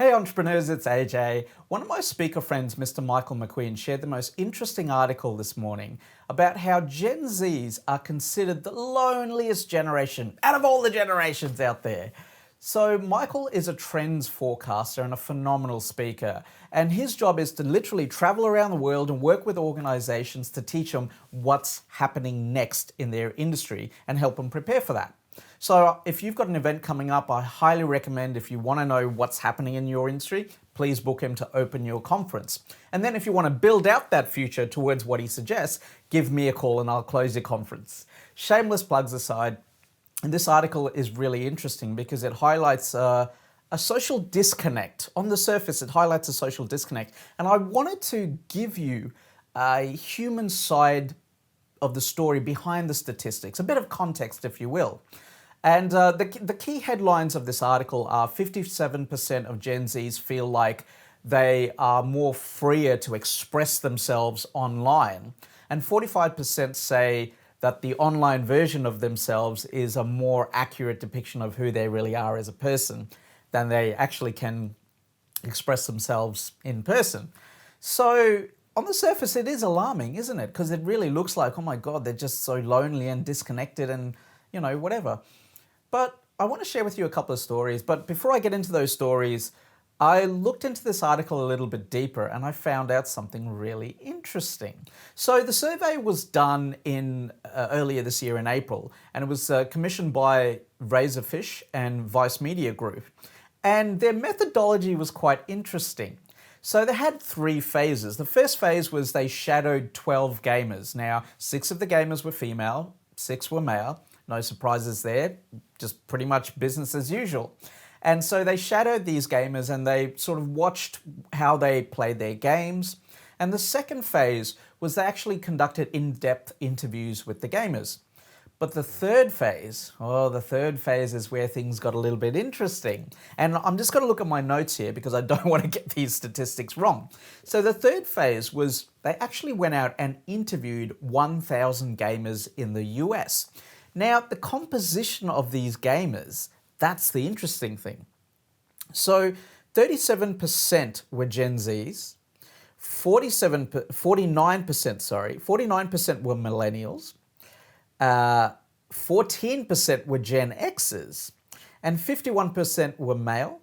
Hey entrepreneurs, it's AJ. One of my speaker friends, Mr. Michael McQueen, shared the most interesting article this morning about how Gen Zs are considered the loneliest generation out of all the generations out there. So Michael is a trends forecaster and a phenomenal speaker, and his job is to literally travel around the world and work with organizations to teach them what's happening next in their industry and help them prepare for that. So if you've got an event coming up, I highly recommend, if you want to know what's happening in your industry, please book him to open your conference. And then if you want to build out that future towards what he suggests, give me a call and I'll close your conference. Shameless plugs aside, and this article is really interesting because it highlights a social disconnect. On the surface, it highlights a social disconnect. And I wanted to give you a human side of the story behind the statistics, a bit of context, if you will. And the key headlines of this article are 57% of Gen Zs feel like they are more freer to express themselves online, and 45% say that the online version of themselves is a more accurate depiction of who they really are as a person than they actually can express themselves in person. So on the surface, it is alarming, isn't it? Because it really looks like, oh my God, they're just so lonely and disconnected and, whatever. But I want to share with you a couple of stories. But before I get into those stories, I looked into this article a little bit deeper and I found out something really interesting. So the survey was done in earlier this year in April, and it was commissioned by Razorfish and Vice Media Group. And their methodology was quite interesting. So they had 3 phases. The first phase was they shadowed 12 gamers. Now, 6 of the gamers were female, 6 were male. No surprises there, just pretty much business as usual. And so they shadowed these gamers and they sort of watched how they played their games. And the second phase was they actually conducted in-depth interviews with the gamers. But the third phase is where things got a little bit interesting. And I'm just going to look at my notes here because I don't want to get these statistics wrong. So the third phase was they actually went out and interviewed 1,000 gamers in the US. Now, the composition of these gamers, that's the interesting thing. So 37% were Gen Zs, 49% were millennials, 14% were Gen Xs, and 51% were male.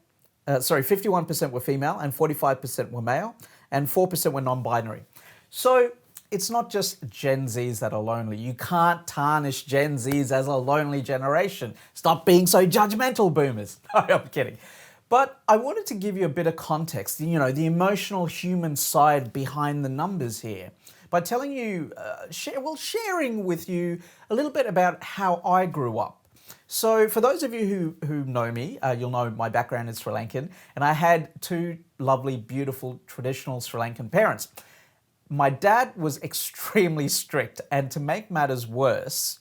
51% were female, and 45% were male, and 4% were non-binary. So it's not just Gen Zs that are lonely. You can't tarnish Gen Zs as a lonely generation. Stop being so judgmental, boomers. No, I'm kidding. But I wanted to give you a bit of context, the emotional human side behind the numbers here, by telling you, sharing with you a little bit about how I grew up. So for those of you who know me, you'll know my background is Sri Lankan, and I had 2 lovely, beautiful, traditional Sri Lankan parents. My dad was extremely strict, and to make matters worse,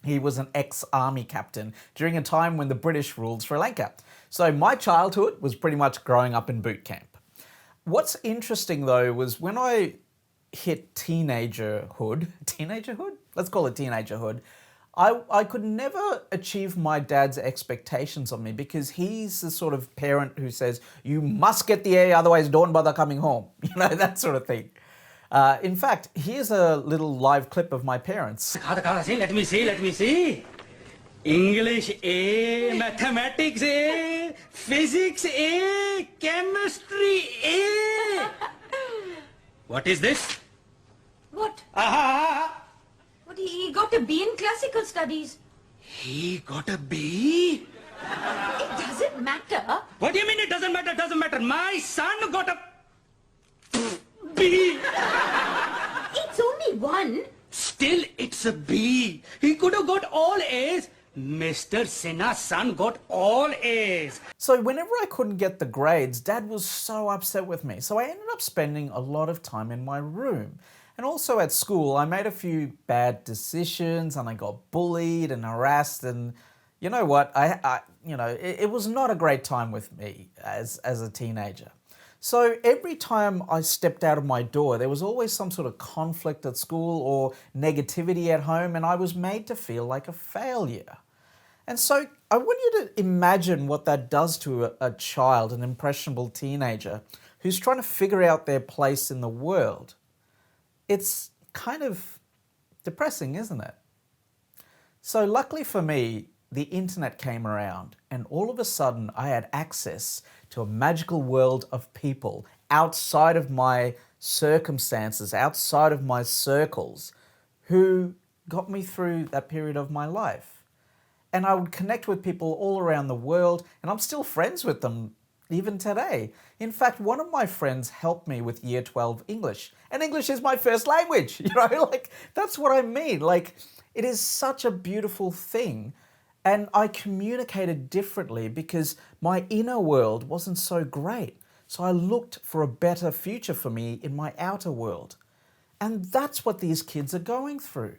he was an ex-army captain during a time when the British ruled Sri Lanka. So my childhood was pretty much growing up in boot camp. What's interesting though was when I hit teenagerhood? Let's call it teenagerhood. I could never achieve my dad's expectations of me because he's the sort of parent who says, you must get the A, otherwise don't bother coming home. That sort of thing. In fact, here's a little live clip of my parents. Let me see. English A, mathematics A, physics A, chemistry A. What is this? What? Aha! What? He got a B in classical studies. He got a B? It doesn't matter. What do you mean it doesn't matter? Doesn't matter. My son got a B. It's only 1. Still, it's a B. He could have got all A's. Mr. Sinha's son got all A's. So whenever I couldn't get the grades, Dad was so upset with me. So I ended up spending a lot of time in my room. And also at school, I made a few bad decisions and I got bullied and harassed. And you know what? It was not a great time with me as a teenager. So every time I stepped out of my door, there was always some sort of conflict at school or negativity at home, and I was made to feel like a failure. And so I want you to imagine what that does to a child, an impressionable teenager who's trying to figure out their place in the world. It's kind of depressing, isn't it? So luckily for me, the internet came around and all of a sudden I had access to a magical world of people outside of my circumstances, outside of my circles, who got me through that period of my life. And I would connect with people all around the world, and I'm still friends with them even today. In fact, one of my friends helped me with Year 12 English, and English is my first language, like that's what I mean. Like, it is such a beautiful thing, and I communicated differently because my inner world wasn't so great. So I looked for a better future for me in my outer world. And that's what these kids are going through.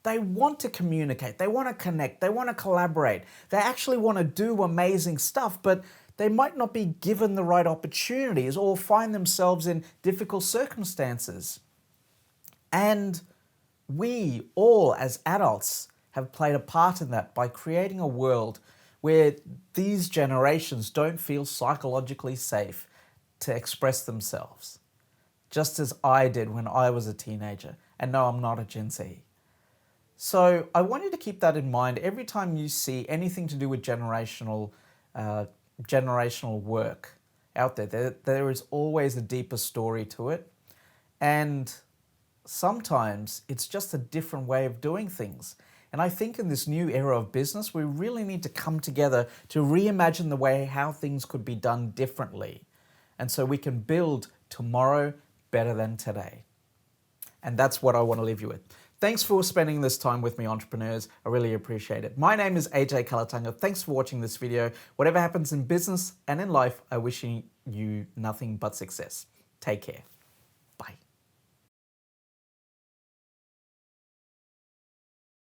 They want to communicate, they want to connect, they want to collaborate, they actually want to do amazing stuff, but they might not be given the right opportunities or find themselves in difficult circumstances. And we all as adults have played a part in that by creating a world where these generations don't feel psychologically safe to express themselves, just as I did when I was a teenager. And no, I'm not a Gen Z. So I want you to keep that in mind every time you see anything to do with generational work out there. There is always a deeper story to it. And sometimes it's just a different way of doing things. And I think in this new era of business, we really need to come together to reimagine the way how things could be done differently. And so we can build tomorrow better than today. And that's what I want to leave you with. Thanks for spending this time with me, entrepreneurs. I really appreciate it. My name is AJ Kulatunga. Thanks for watching this video. Whatever happens in business and in life, I wish you nothing but success. Take care.